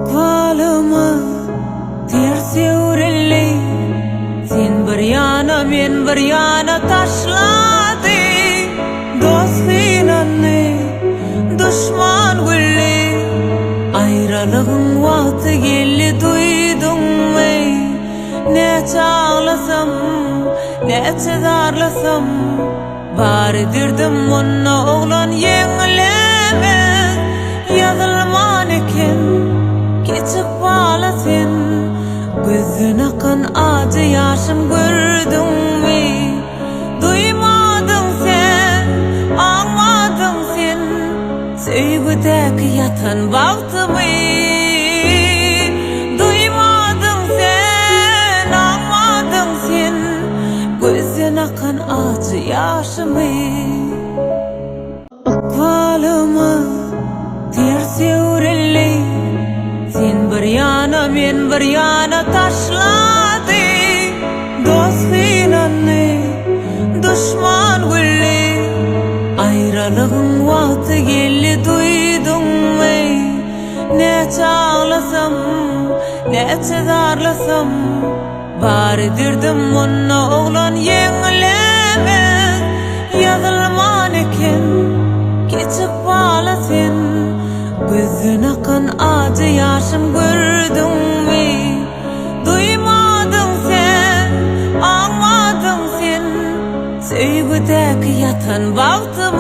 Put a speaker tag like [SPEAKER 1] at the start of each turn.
[SPEAKER 1] Akvalıma ters evrilli, sen bir yana men bir yana taşladı. Dost ilanni, düşman gülli, ayrılığın vakti geldi duydun mu? Neçe ağlasam, neçe darlasam, bari dirdim ona oğlan yenileme. Yazılman eken geçip bağlasın, gözün akın acı yaşım gördün mü? Duymadın sen, anmadın sen, sevgideki yatan baktımı. Duymadın sen, anmadın sen, gözün akın acı yaşımı. Akvalıma ters evrilli, sen bir yana men bir yana taşladı. Dost ilanni, düşman gülli, ayrılığın vakti geldi duydun mu? Neçe ağlasam, neçe darlasam, bari dirdim ona oğlan yenileme. Yazılman eken geçip bağlasın, gözün akın acı yaşım gördün mü? Duymadın sen, anmadın sen, sevgideki yatan baktım.